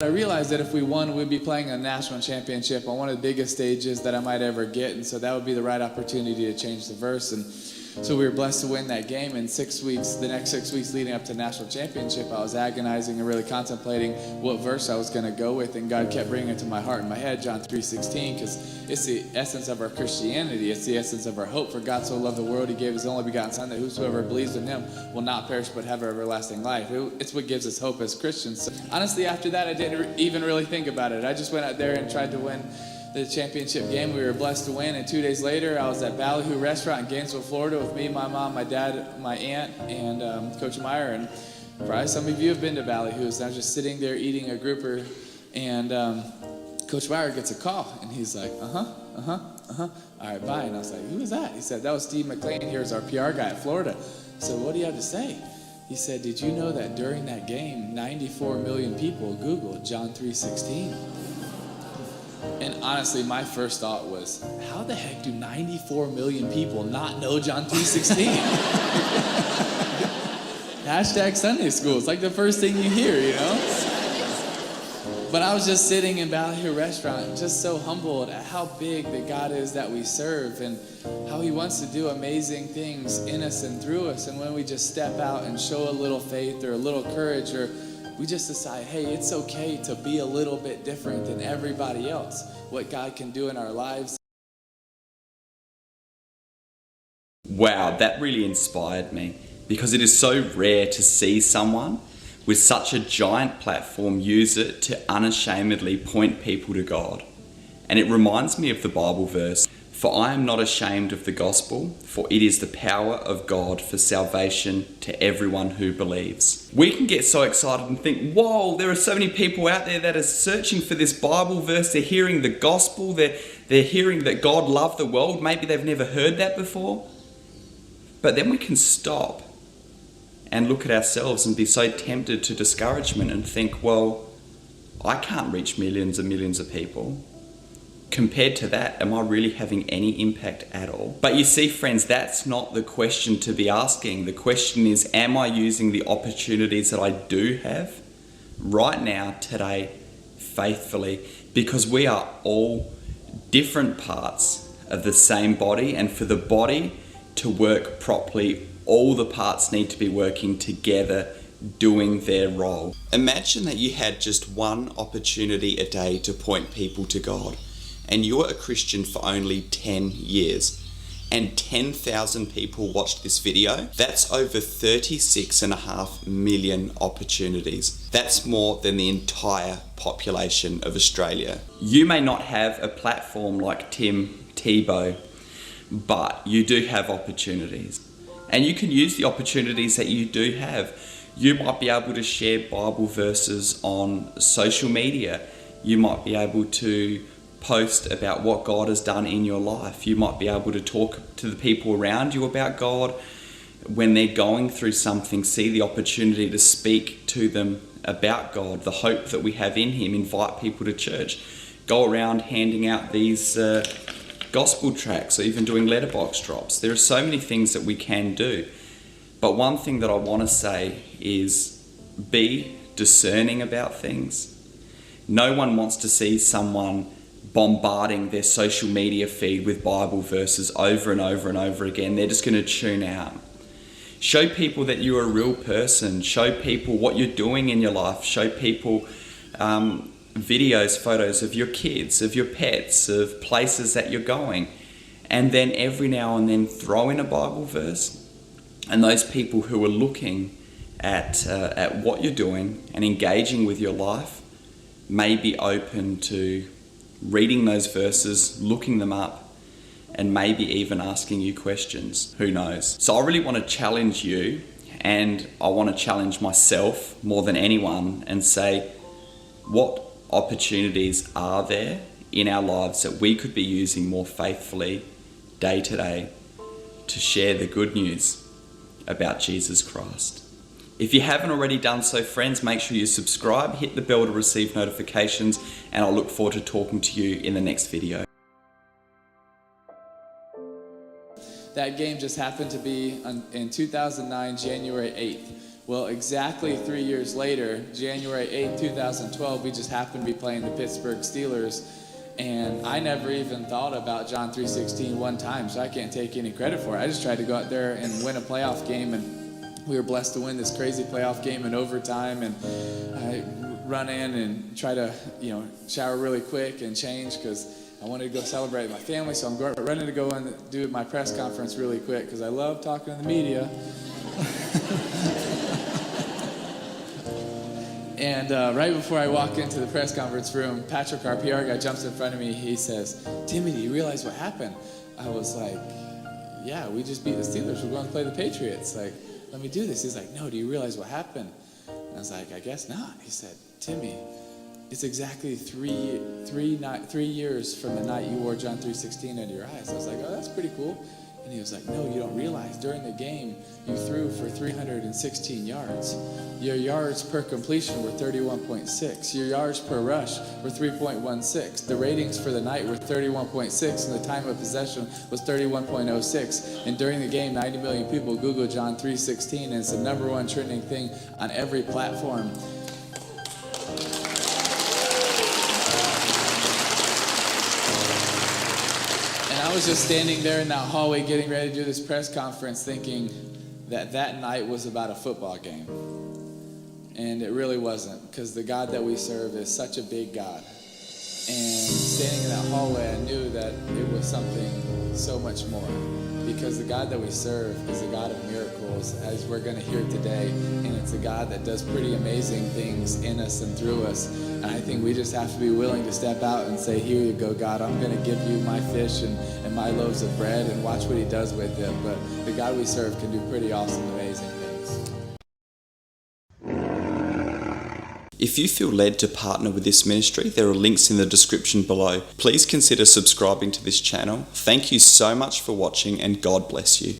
I realized that if we won, we'd be playing a national championship on one of the biggest stages that I might ever get, and so that would be the right opportunity to change the verse. And so we were blessed to win that game. In 6 weeks, the next 6 weeks leading up to the national championship, I was agonizing and really contemplating what verse I was going to go with, and God kept bringing it to my heart and my head, John 3:16, because it's the essence of our Christianity. It's the essence of our hope. For God so loved the world, he gave his only begotten Son, that whosoever believes in him will not perish but have everlasting life. It's what gives us hope as Christians. So honestly, after that, I didn't even really think about it. I just went out there and tried to win the championship game. We were blessed to win, and 2 days later I was at Ballyhoo Restaurant in Gainesville, Florida with me, my mom, my dad, my aunt, and Coach Meyer. And probably some of you have been to Ballyhoo. So I was just sitting there eating a grouper, and Coach Meyer gets a call, and he's like, all right, bye. And I was like, who is that? He said, that was Steve McLean. Here's our PR guy at Florida. So what do you have to say? He said, did you know that during that game 94 million people Googled John 3:16? And honestly, my first thought was, how the heck do 94 million people not know John 3:16? Hashtag Sunday school. It's like the first thing you hear, you know? But I was just sitting in Ballyhoo Restaurant, just so humbled at how big the God is that we serve, and how he wants to do amazing things in us and through us. And when we just step out and show a little faith or a little courage, or we just decide, hey, it's okay to be a little bit different than everybody else, what God can do in our lives. Wow, that really inspired me, because it is so rare to see someone with such a giant platform use it to unashamedly point people to God. And it reminds me of the Bible verse, "For I am not ashamed of the gospel, for it is the power of God for salvation to everyone who believes." We can get so excited and think, whoa, there are so many people out there that are searching for this Bible verse. They're hearing the gospel. They're hearing that God loved the world. Maybe they've never heard that before. But then we can stop and look at ourselves and be so tempted to discouragement and think, well, I can't reach millions and millions of people. Compared to that, am I really having any impact at all? But you see, friends, that's not the question to be asking. The question is, am I using the opportunities that I do have right now, today, faithfully? Because we are all different parts of the same body, and for the body to work properly, all the parts need to be working together, doing their role. Imagine that you had just one opportunity a day to point people to God, and you're a Christian for only 10 years, and 10,000 people watched this video. That's over 36.5 million opportunities. That's more than the entire population of Australia. You may not have a platform like Tim Tebow, but you do have opportunities. And you can use the opportunities that you do have. You might be able to share Bible verses on social media. You might be able to post about what God has done in your life. You might be able to talk to the people around you about God when they're going through something. See the opportunity to speak to them about God, the hope that we have in him. Invite people to church. Go around handing out these gospel tracts, or even doing letterbox drops. There are so many things that we can do. But one thing that I want to say is, be discerning about things. No one wants to see someone bombarding their social media feed with Bible verses over and over and over again. They're just going to tune out. Show people that you're a real person. Show people what you're doing in your life. Show people videos, photos of your kids, of your pets, of places that you're going. And then every now and then throw in a Bible verse. And those people who are looking at what you're doing and engaging with your life may be open to reading those verses, looking them up, and maybe even asking you questions. Who knows? So I really want to challenge you, and I want to challenge myself more than anyone, and say, what opportunities are there in our lives that we could be using more faithfully day to day to share the good news about Jesus Christ? If you haven't already done so, friends, make sure you subscribe, hit the bell to receive notifications, and I'll look forward to talking to you in the next video. That game just happened to be in 2009, January 8th. Well, exactly 3 years later, January 8th, 2012, we just happened to be playing the Pittsburgh Steelers. And I never even thought about John 3:16 one time, so I can't take any credit for it. I just tried to go out there and win a playoff game, and we were blessed to win this crazy playoff game in overtime. And I run in and try to, shower really quick and change because I wanted to go celebrate with my family. So I'm running to go and do my press conference really quick because I love talking to the media. And right before I walk into the press conference room, Patrick, our PR guy, jumps in front of me. He says, "Timmy, do you realize what happened?" I was like, "Yeah, we just beat the Steelers. We're going to play the Patriots. Like, let me do this." He's like, "No, do you realize what happened?" And I was like, "I guess not." He said, "Timmy, it's exactly three years from the night you wore John 3:16 under your eyes." I was like, "Oh, that's pretty cool." And he was like, "No, you don't realize. During the game, you threw for 316 yards. Your yards per completion were 31.6. Your yards per rush were 3.16. The ratings for the night were 31.6, and the time of possession was 31.06. And during the game, 90 million people Googled John 3:16, and it's the number one trending thing on every platform." I was just standing there in that hallway getting ready to do this press conference thinking that night was about a football game. And it really wasn't, because the God that we serve is such a big God. And standing in that hallway, I knew that it was something so much more. Because the God that we serve is a God of miracles, as we're going to hear today. And it's a God that does pretty amazing things in us and through us. And I think we just have to be willing to step out and say, "Here you go, God. I'm going to give you my fish and my loaves of bread," and watch what he does with it. But the God we serve can do pretty awesome, amazing things. If you feel led to partner with this ministry, there are links in the description below. Please consider subscribing to this channel. Thank you so much for watching, and God bless you.